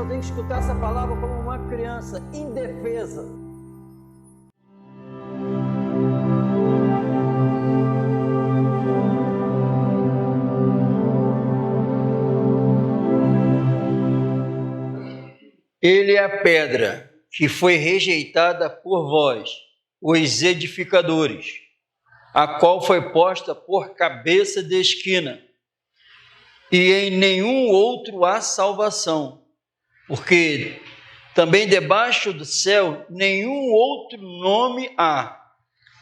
eu tenho que escutar essa palavra como uma criança indefesa. Ele é a pedra que foi rejeitada por vós, os edificadores, a qual foi posta por cabeça de esquina, e em nenhum outro há salvação, porque também debaixo do céu nenhum outro nome há,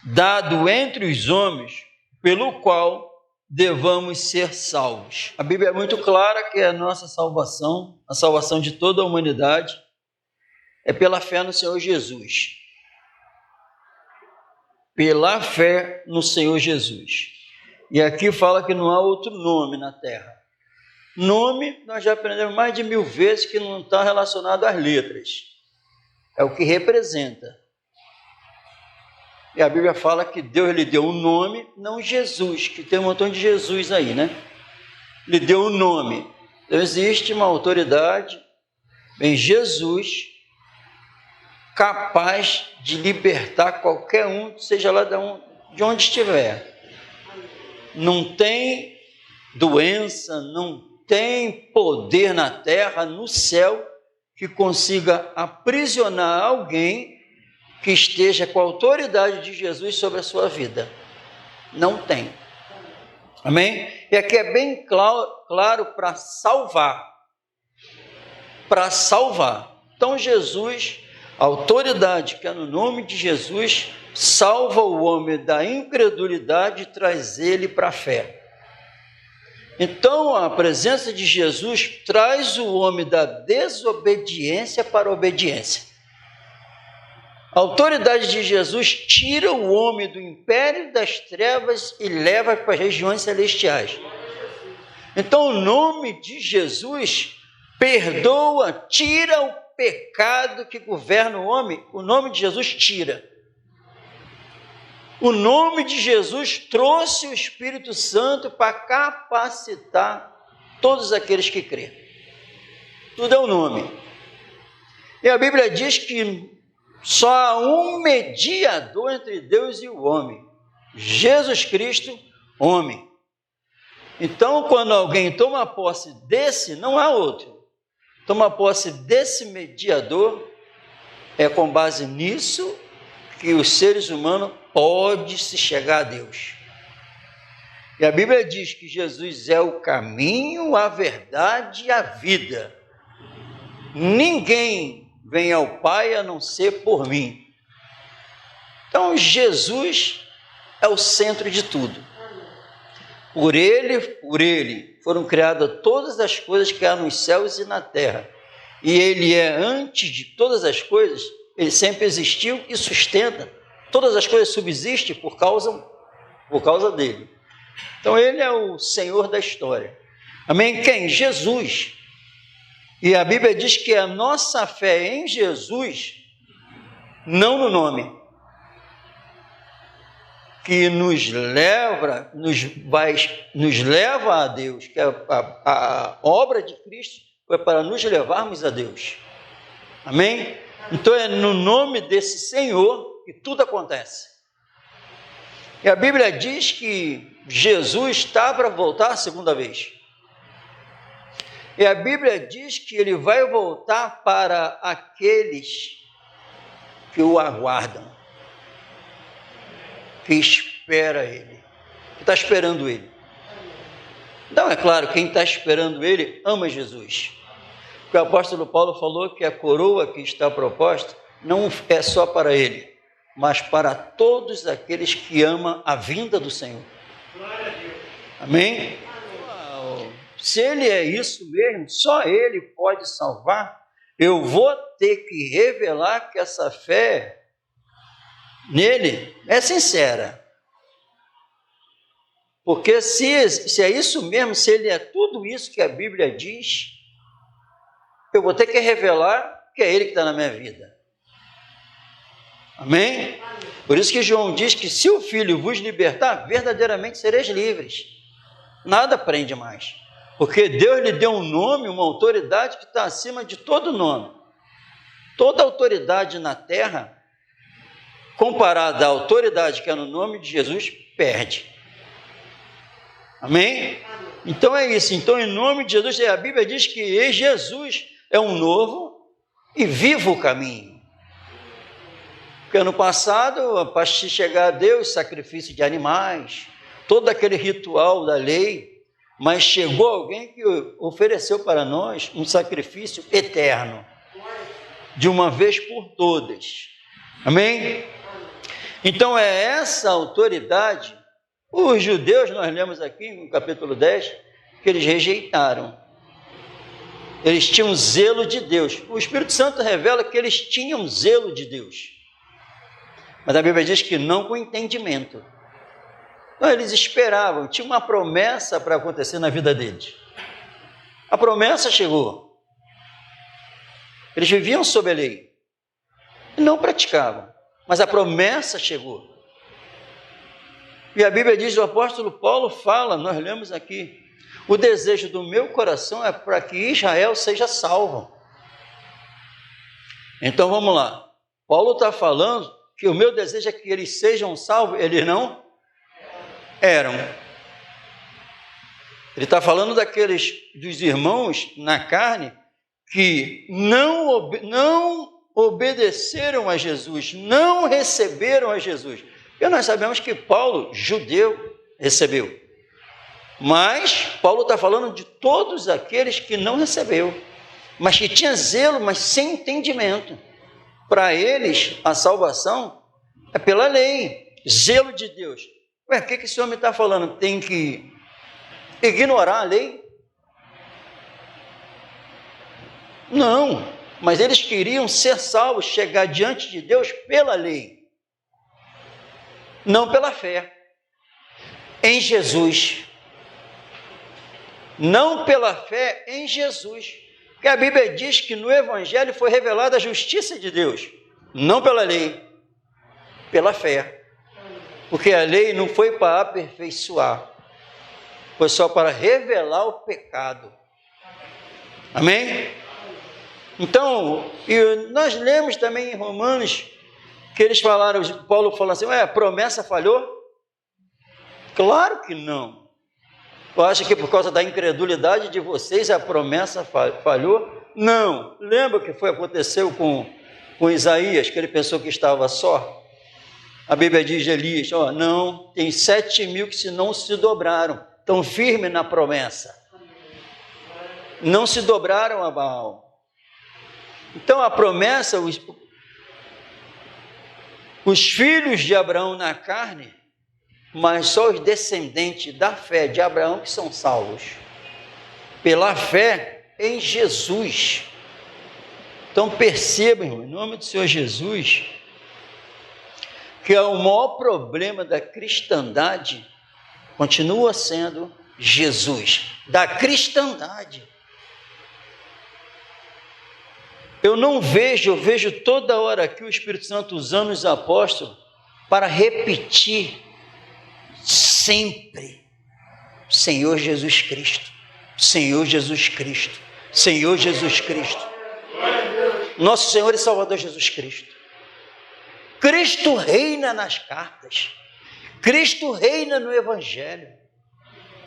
dado entre os homens, pelo qual devamos ser salvos. A Bíblia é muito clara que a nossa salvação, a salvação de toda a humanidade, é pela fé no Senhor Jesus. Pela fé no Senhor Jesus. E aqui fala que não há outro nome na terra. Nome, nós já aprendemos mais de 1000 vezes que não está relacionado às letras. É o que representa. E a Bíblia fala que Deus lhe deu um nome, não Jesus, que tem um montão de Jesus aí, né? Lhe deu um nome. Então existe uma autoridade em Jesus capaz de libertar qualquer um, seja lá de onde estiver. Não tem doença, não tem poder na terra, no céu, que consiga aprisionar alguém que esteja com a autoridade de Jesus sobre a sua vida. Não tem. Amém? E aqui é bem claro para salvar. Para salvar. Então Jesus, a autoridade que é no nome de Jesus, salva o homem da incredulidade e traz ele para a fé. Então, a presença de Jesus traz o homem da desobediência para a obediência. A autoridade de Jesus tira o homem do império das trevas e leva para as regiões celestiais. Então, o nome de Jesus perdoa, tira o pecado que governa o homem. O nome de Jesus tira. O nome de Jesus trouxe o Espírito Santo para capacitar todos aqueles que crêem. Tudo é o nome. E a Bíblia diz que só há um mediador entre Deus e o homem. Jesus Cristo, homem. Então, quando alguém toma posse desse, não há outro. Toma posse desse mediador, é com base nisso que os seres humanos podem se chegar a Deus. E a Bíblia diz que Jesus é o caminho, a verdade e a vida. Ninguém vem ao Pai a não ser por mim. Então, Jesus é o centro de tudo. Por ele foram criadas todas as coisas que há nos céus e na terra. E ele é antes de todas as coisas, ele sempre existiu e sustenta. Todas as coisas subsistem por causa dele. Então, ele é o Senhor da história. Amém? Quem? Jesus. E a Bíblia diz que a nossa fé em Jesus, não no nome, que nos leva a Deus, que a obra de Cristo foi para nos levarmos a Deus. Amém? Então é no nome desse Senhor que tudo acontece. E a Bíblia diz que Jesus está para voltar a segunda vez. E a Bíblia diz que ele vai voltar para aqueles que o aguardam, que espera ele, que está esperando ele. Então, é claro, quem está esperando ele ama Jesus. Porque o apóstolo Paulo falou que a coroa que está proposta não é só para ele, mas para todos aqueles que amam a vinda do Senhor. Amém? Se ele é isso mesmo, só ele pode salvar, eu vou ter que revelar que essa fé nele é sincera. Porque se é isso mesmo, se ele é tudo isso que a Bíblia diz, eu vou ter que revelar que é ele que está na minha vida. Amém? Por isso que João diz que se o Filho vos libertar, verdadeiramente sereis livres. Nada prende mais. Porque Deus lhe deu um nome, uma autoridade que está acima de todo nome. Toda autoridade na terra, comparada à autoridade que é no nome de Jesus, perde. Amém? Então é isso. Então, em nome de Jesus, a Bíblia diz que Jesus é um novo e vivo caminho. Porque no passado, para se chegar a Deus, sacrifício de animais, todo aquele ritual da lei, mas chegou alguém que ofereceu para nós um sacrifício eterno, de uma vez por todas. Amém? Então é essa autoridade, os judeus, nós lemos aqui no capítulo 10, que eles rejeitaram. Eles tinham zelo de Deus. O Espírito Santo revela que eles tinham zelo de Deus. Mas a Bíblia diz que não com entendimento. Então, eles esperavam, tinha uma promessa para acontecer na vida deles. A promessa chegou. Eles viviam sob a lei e não praticavam, mas a promessa chegou. E a Bíblia diz, o apóstolo Paulo fala, nós lemos aqui, o desejo do meu coração é para que Israel seja salvo. Então vamos lá, Paulo está falando que o meu desejo é que eles sejam salvos, eles não eram. Ele está falando dos irmãos na carne que não obedeceram a Jesus, não receberam a Jesus. E nós sabemos que Paulo, judeu, recebeu. Mas Paulo está falando de todos aqueles que não recebeu, mas que tinha zelo, mas sem entendimento. Para eles, a salvação é pela lei, zelo de Deus. Ué, o que esse homem está falando? Tem que ignorar a lei? Não, mas eles queriam ser salvos, chegar diante de Deus pela lei, não pela fé em Jesus. Não pela fé em Jesus. Porque a Bíblia diz que no Evangelho foi revelada a justiça de Deus, não pela lei, pela fé. Porque a lei não foi para aperfeiçoar, foi só para revelar o pecado. Amém? Então, nós lemos também em Romanos, que eles falaram, Paulo falou assim, a promessa falhou? Claro que não. Tu acha que por causa da incredulidade de vocês a promessa falhou? Não. Lembra o que aconteceu com Isaías, que ele pensou que estava só? A Bíblia diz de Elias, não, tem 7.000 que não se dobraram, estão firmes na promessa. Não se dobraram a Baal. Então a promessa, os filhos de Abraão na carne, mas só os descendentes da fé de Abraão que são salvos, pela fé em Jesus. Então percebam, irmão, em nome do Senhor Jesus, que o maior problema da cristandade continua sendo Jesus, da cristandade. Eu vejo toda hora aqui o Espírito Santo usando os apóstolos para repetir sempre, Senhor Jesus Cristo, Senhor Jesus Cristo, Senhor Jesus Cristo, nosso Senhor e Salvador Jesus Cristo. Cristo reina nas cartas, Cristo reina no Evangelho,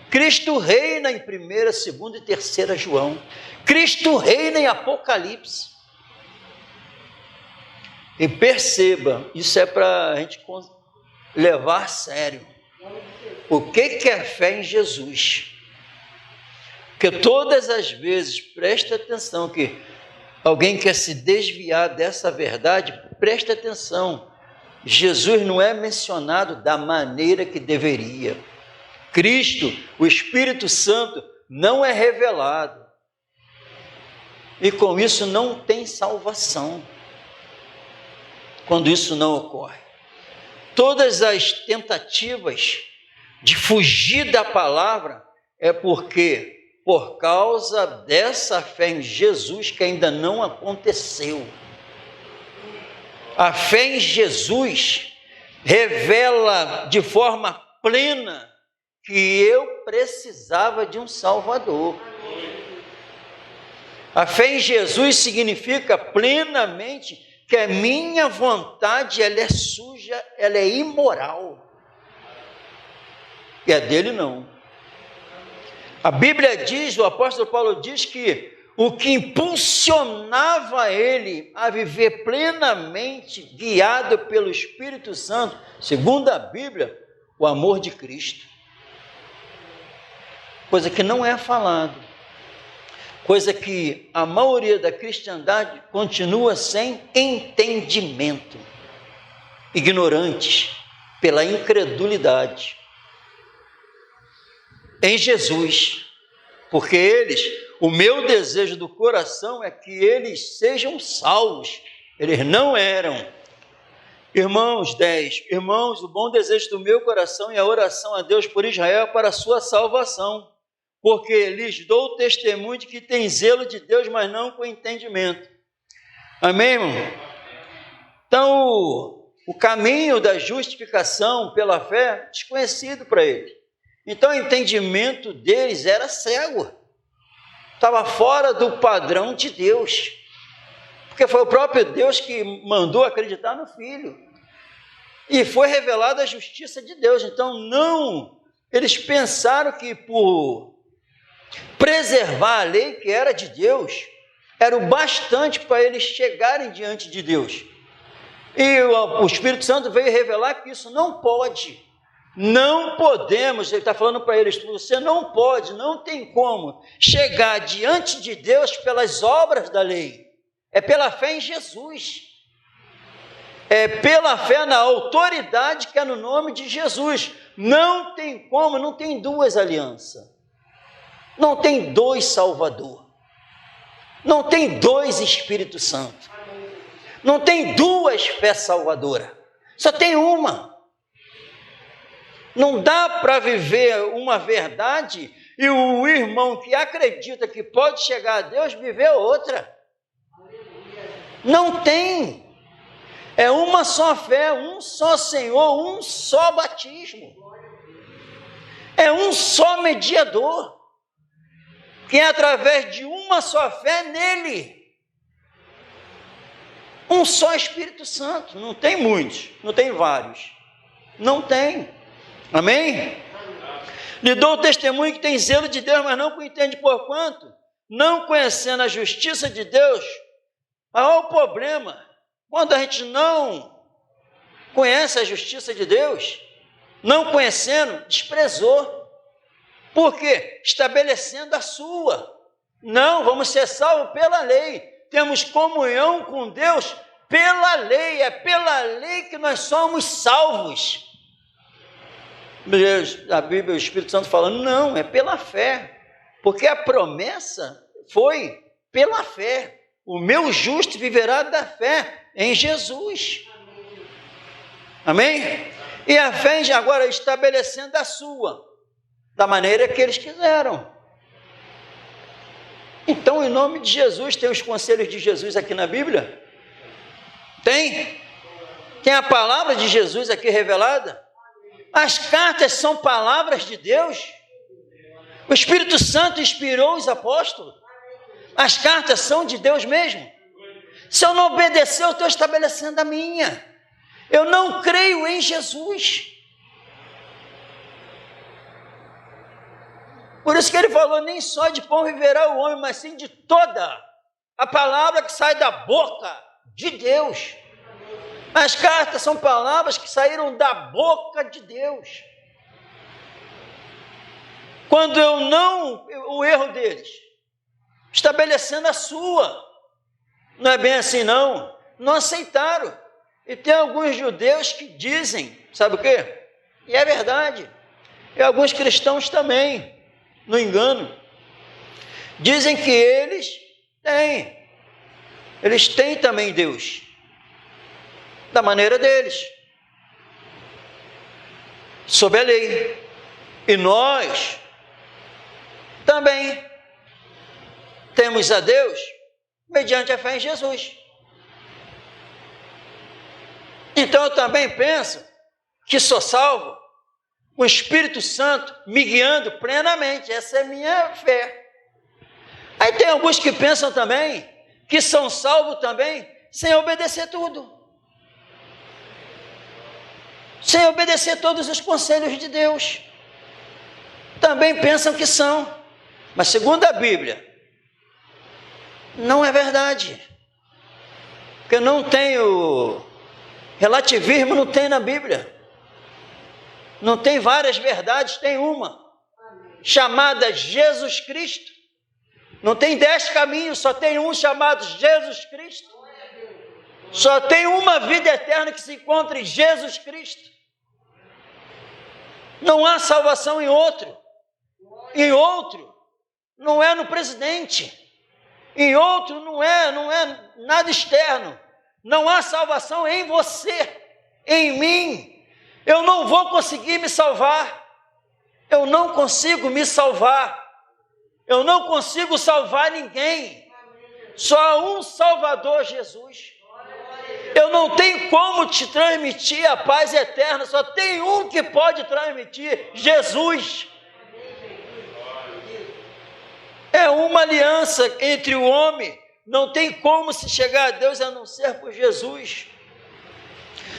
Cristo reina em 1ª, 2ª e 3ª João, Cristo reina em Apocalipse. E perceba, isso é para a gente levar a sério. O que é fé em Jesus? Porque todas as vezes, presta atenção, que alguém quer se desviar dessa verdade, presta atenção, Jesus não é mencionado da maneira que deveria. Cristo, o Espírito Santo, não é revelado. E com isso não tem salvação. Quando isso não ocorre. Todas as tentativas de fugir da palavra é porque, por causa dessa fé em Jesus que ainda não aconteceu. A fé em Jesus revela de forma plena que eu precisava de um Salvador. A fé em Jesus significa plenamente que a minha vontade ela é suja, ela é imoral. E a dele não. A Bíblia diz, o apóstolo Paulo diz que o que impulsionava ele a viver plenamente, guiado pelo Espírito Santo, segundo a Bíblia, o amor de Cristo. Coisa que não é falado. Coisa que a maioria da cristandade continua sem entendimento. Ignorantes pela incredulidade. Em Jesus. Porque eles, o meu desejo do coração é que eles sejam salvos. Eles não eram. Irmãos, 10. Irmãos, o bom desejo do meu coração é a oração a Deus por Israel para a sua salvação. Porque lhes dou testemunho de que tem zelo de Deus, mas não com entendimento. Amém, irmão? Então, o caminho da justificação pela fé, desconhecido para ele. Então, o entendimento deles era cego. Estava fora do padrão de Deus. Porque foi o próprio Deus que mandou acreditar no Filho. E foi revelada a justiça de Deus. Então, não, eles pensaram que por preservar a lei que era de Deus, era o bastante para eles chegarem diante de Deus. E o Espírito Santo veio revelar que isso não pode. Não podemos, ele está falando para eles, você não pode, não tem como chegar diante de Deus pelas obras da lei. É pela fé em Jesus. É pela fé na autoridade que é no nome de Jesus. Não tem como, não tem duas alianças. Não tem dois Salvador. Não tem dois Espírito Santo. Não tem duas fé salvadora. Só tem uma. Não dá para viver uma verdade e o irmão que acredita que pode chegar a Deus viver outra. Não tem. É uma só fé, um só Senhor, um só batismo. É um só mediador. Que é através de uma só fé nele. Um só Espírito Santo. Não tem muitos, não tem vários. Não tem. Amém? Lhe dou o testemunho que tem zelo de Deus, mas não entende por quanto, não conhecendo a justiça de Deus. Olha o problema. Quando a gente não conhece a justiça de Deus, não conhecendo, desprezou. Por quê? Estabelecendo a sua. Não, vamos ser salvos pela lei. Temos comunhão com Deus pela lei. É pela lei que nós somos salvos. A Bíblia, o Espírito Santo falando, não, é pela fé. Porque a promessa foi pela fé. O meu justo viverá da fé em Jesus. Amém? E a fé agora estabelecendo a sua. Da maneira que eles quiseram. Então, em nome de Jesus, tem os conselhos de Jesus aqui na Bíblia? Tem? Tem a palavra de Jesus aqui revelada? As cartas são palavras de Deus? O Espírito Santo inspirou os apóstolos? As cartas são de Deus mesmo? Se eu não obedecer, eu estou estabelecendo a minha. Eu não creio em Jesus. Por isso que ele falou, nem só de pão viverá o homem, mas sim de toda a palavra que sai da boca de Deus. As cartas são palavras que saíram da boca de Deus. Quando o erro deles, estabelecendo a sua, não é bem assim não aceitaram. E tem alguns judeus que dizem, sabe o quê? E é verdade, e alguns cristãos também, no engano, dizem que eles têm também Deus, da maneira deles, sob a lei, e nós também temos a Deus mediante a fé em Jesus. Então eu também penso que sou salvo o Espírito Santo me guiando plenamente. Essa é a minha fé. Aí tem alguns que pensam também que são salvos também sem obedecer tudo, sem obedecer todos os conselhos de Deus. Também pensam que são, mas segundo a Bíblia, não é verdade, porque não tem o relativismo, não tem na Bíblia, não tem várias verdades, tem uma, chamada Jesus Cristo. Não tem 10 caminhos, só tem um chamado Jesus Cristo. Só tem uma vida eterna que se encontra em Jesus Cristo. Não há salvação em outro. Em outro, não é no presidente. Em outro, não é nada externo. Não há salvação em você, em mim. Eu não vou conseguir me salvar. Eu não consigo me salvar. Eu não consigo salvar ninguém. Só há um Salvador, Jesus. Eu não tenho como te transmitir a paz eterna. Só tem um que pode transmitir, Jesus. É uma aliança entre o homem. Não tem como se chegar a Deus a não ser por Jesus.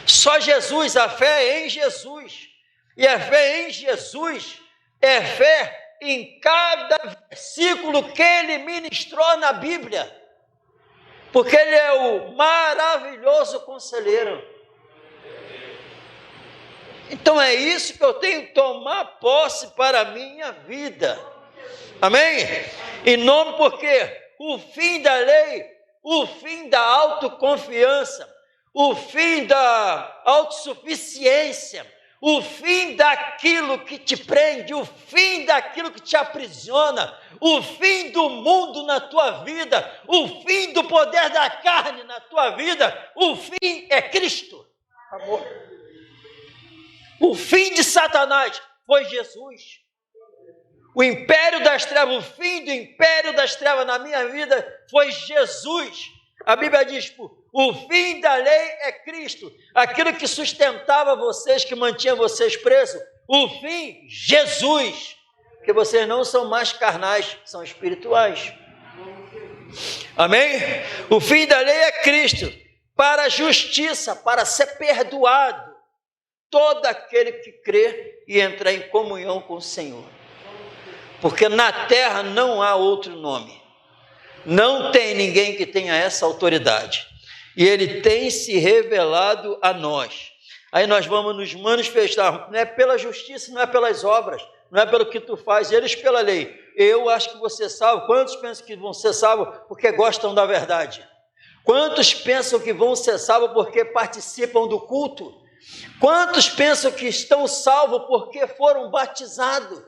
Só Jesus, a fé é em Jesus. E a fé em Jesus é fé em cada versículo que ele ministrou na Bíblia, porque ele é o maravilhoso conselheiro. Então é isso que eu tenho que tomar posse para a minha vida, amém? Em nome, porque o fim da lei, o fim da autoconfiança, o fim da autossuficiência, o fim daquilo que te prende, o fim daquilo que te aprisiona, o fim do mundo na tua vida, o fim do poder da carne na tua vida, o fim é Cristo. Amor. O fim de Satanás foi Jesus. O império das trevas, o fim do império das trevas na minha vida foi Jesus. A Bíblia diz, o fim da lei é Cristo. Aquilo que sustentava vocês, que mantinha vocês presos, o fim, Jesus. Porque vocês não são mais carnais, são espirituais. Amém? O fim da lei é Cristo. Para a justiça, para ser perdoado todo aquele que crê e entrar em comunhão com o Senhor. Porque na terra não há outro nome. Não tem ninguém que tenha essa autoridade. E ele tem se revelado a nós. Aí nós vamos nos manifestar, não é pela justiça, não é pelas obras, não é pelo que tu faz, eles pela lei. Eu acho que você salvo. Quantos pensam que vão ser salvos porque gostam da verdade? Quantos pensam que vão ser salvos porque participam do culto? Quantos pensam que estão salvos porque foram batizados?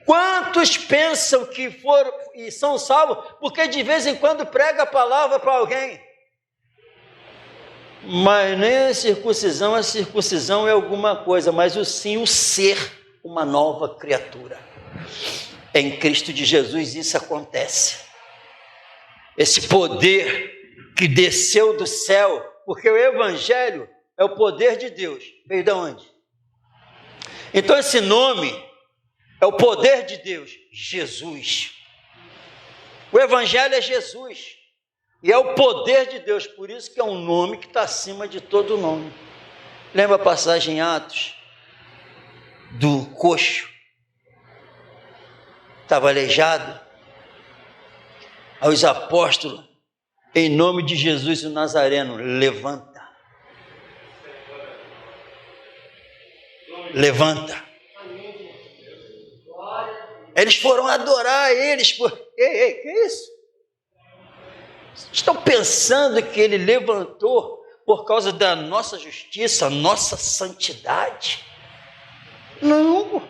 Quantos pensam que foram e são salvos porque de vez em quando prega a palavra para alguém? Mas nem a circuncisão é alguma coisa, mas sim o ser uma nova criatura. Em Cristo de Jesus isso acontece. Esse poder que desceu do céu, porque o Evangelho é o poder de Deus. Veio de onde? Então esse nome é o poder de Deus, Jesus. O Evangelho é Jesus. E é o poder de Deus, por isso que é um nome que está acima de todo nome. Lembra a passagem em Atos? Do coxo. Estava aleijado. Aos apóstolos, em nome de Jesus o Nazareno, levanta. Levanta. Eles foram adorar eles. Ei, que é isso? Estão pensando que ele levantou por causa da nossa justiça, nossa santidade? Não.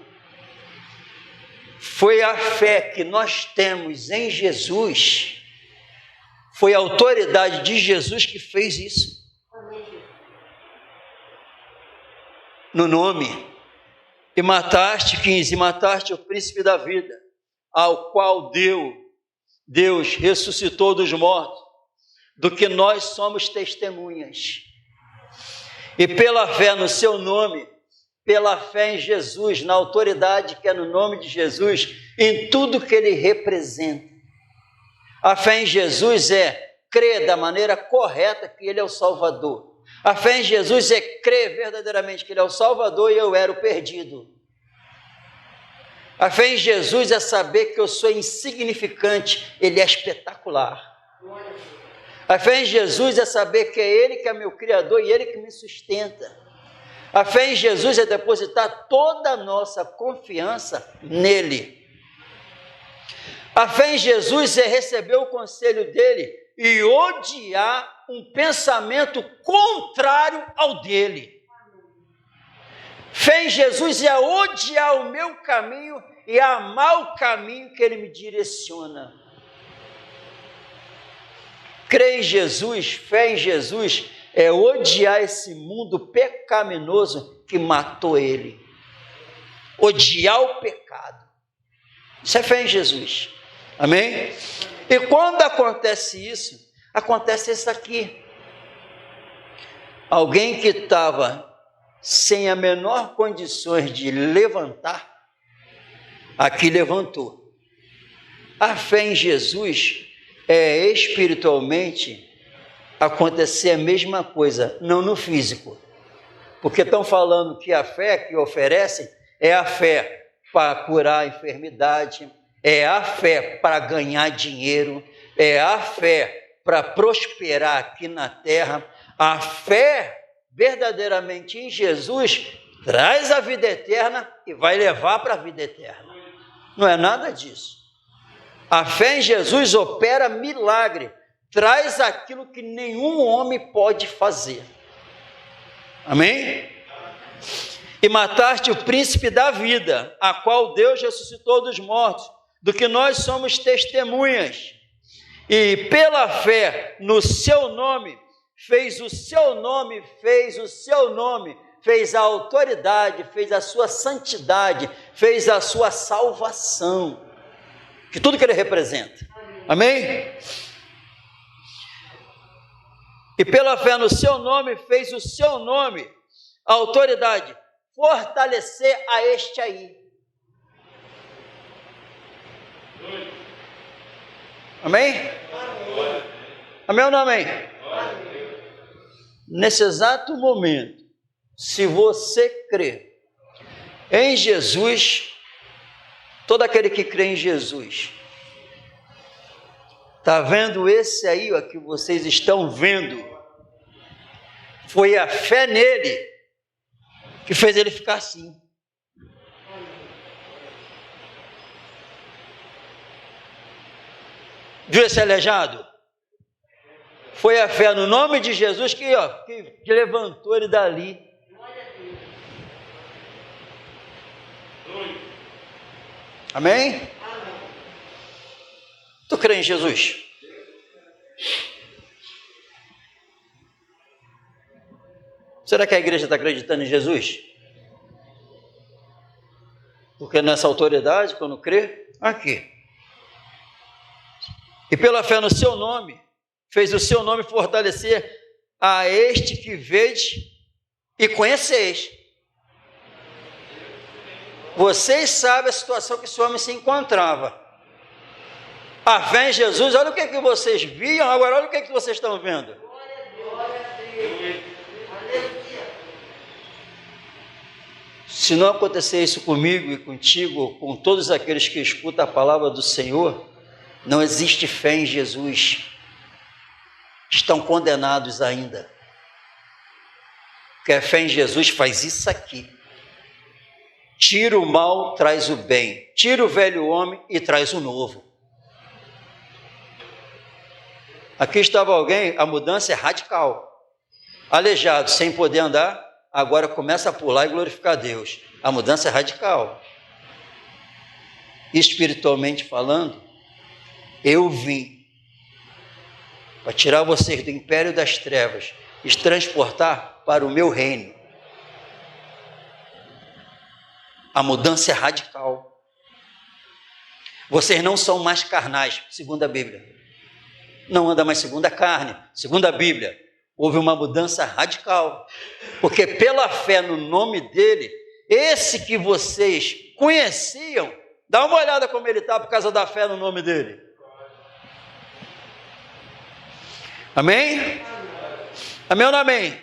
Foi a fé que nós temos em Jesus, foi a autoridade de Jesus que fez isso. No nome. E mataste, 15, mataste o príncipe da vida, ao qual Deus ressuscitou dos mortos, do que nós somos testemunhas. E pela fé no seu nome, pela fé em Jesus, na autoridade que é no nome de Jesus, em tudo que ele representa. A fé em Jesus é crer da maneira correta que ele é o Salvador. A fé em Jesus é crer verdadeiramente que ele é o Salvador e eu era o perdido. A fé em Jesus é saber que eu sou insignificante, ele é espetacular. A fé em Jesus é saber que é ele que é meu Criador e ele que me sustenta. A fé em Jesus é depositar toda a nossa confiança nele. A fé em Jesus é receber o conselho dele e odiar um pensamento contrário ao dele. Fé em Jesus é odiar o meu caminho e amar o caminho que ele me direciona. Crer em Jesus, fé em Jesus, é odiar esse mundo pecaminoso que matou ele. Odiar o pecado. Isso é fé em Jesus. Amém? E quando acontece isso aqui. Alguém que estava sem a menor condições de levantar, aqui levantou. A fé em Jesus é espiritualmente acontecer a mesma coisa, não no físico. Porque estão falando que a fé que oferecem é a fé para curar a enfermidade, é a fé para ganhar dinheiro, é a fé para prosperar aqui na terra. A fé verdadeiramente em Jesus traz a vida eterna e vai levar para a vida eterna. Não é nada disso. A fé em Jesus opera milagre, traz aquilo que nenhum homem pode fazer. Amém? E mataste o príncipe da vida, a qual Deus ressuscitou dos mortos, do que nós somos testemunhas. E pela fé no seu nome, fez a autoridade, fez a sua santidade, fez a sua salvação, que tudo que ele representa. Amém? E pela fé no seu nome, fez o seu nome, a autoridade, fortalecer a este aí. Amém? Amém ou não amém? Nesse exato momento, se você crê em Jesus, todo aquele que crê em Jesus, está vendo esse aí ó, que vocês estão vendo, foi a fé nele que fez ele ficar assim. Viu esse aleijado? Foi a fé no nome de Jesus que levantou ele dali. Amém? Tu crê em Jesus? Será que a igreja está acreditando em Jesus? Porque nessa autoridade, quando crê, aqui. E pela fé no seu nome, fez o seu nome fortalecer a este que vede e conheceis. Vocês sabem a situação que esse homem se encontrava. A fé em Jesus, olha o que vocês viam, agora olha o que vocês estão vendo. Se não acontecer isso comigo e contigo, com todos aqueles que escutam a palavra do Senhor, não existe fé em Jesus. Estão condenados ainda. Porque a fé em Jesus faz isso aqui. Tira o mal, traz o bem. Tira o velho homem e traz o novo. Aqui estava alguém, a mudança é radical. Aleijado, sem poder andar, agora começa a pular e glorificar a Deus. A mudança é radical. Espiritualmente falando, eu vim para tirar vocês do império das trevas e transportar para o meu reino. A mudança é radical. Vocês não são mais carnais, segundo a Bíblia. Não anda mais segundo a carne, segundo a Bíblia. Houve uma mudança radical, porque pela fé no nome dele, esse que vocês conheciam, dá uma olhada como ele está por causa da fé no nome dele. Amém? Amém ou não amém?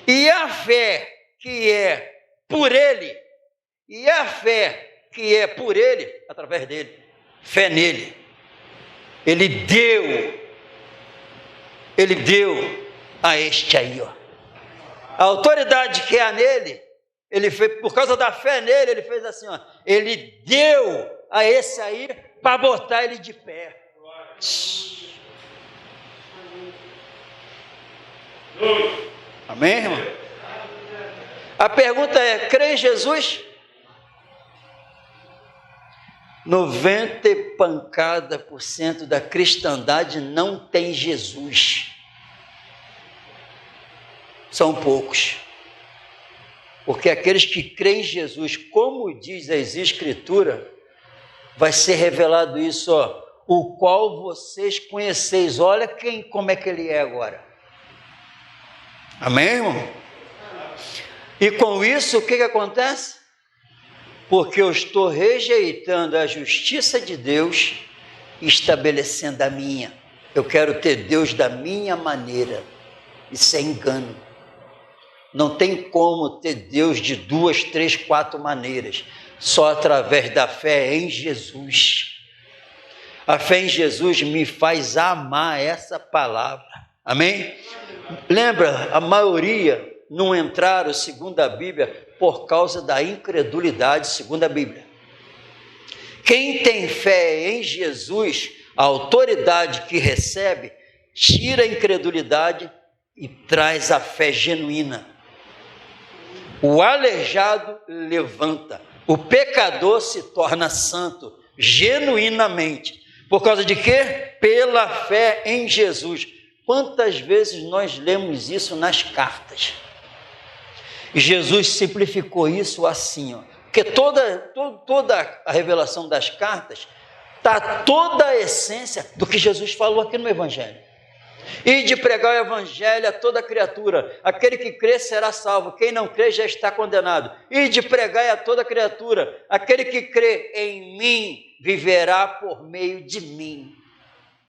E a fé que é por ele, e a fé que é por ele, através dele, fé nele, ele deu a este aí, ó. A autoridade que há nele, ele fez, por causa da fé nele, ele fez assim, ó. Ele deu a esse aí para botar ele de pé. Amém, irmão? A pergunta é: crê em Jesus? 90% da cristandade não tem Jesus. São poucos. Porque aqueles que creem em Jesus, como diz as Escrituras, vai ser revelado isso, ó, o qual vocês conheceis. Olha como é que ele é agora. Amém, irmão? E com isso, o que acontece? Porque eu estou rejeitando a justiça de Deus, estabelecendo a minha. Eu quero ter Deus da minha maneira. Isso é engano. Não tem como ter Deus de 2, 3, 4 maneiras. Só através da fé em Jesus. A fé em Jesus me faz amar essa palavra. Amém? Lembra, a maioria não entraram, segundo a Bíblia, por causa da incredulidade, segundo a Bíblia. Quem tem fé em Jesus, a autoridade que recebe, tira a incredulidade e traz a fé genuína. O aleijado levanta, o pecador se torna santo, genuinamente. Por causa de quê? Pela fé em Jesus. Quantas vezes nós lemos isso nas cartas? Jesus simplificou isso assim, ó, porque toda a revelação das cartas está toda a essência do que Jesus falou aqui no Evangelho. E de pregar o Evangelho a toda criatura, aquele que crê será salvo, quem não crê já está condenado. E de pregar a toda criatura, aquele que crê em mim viverá por meio de mim.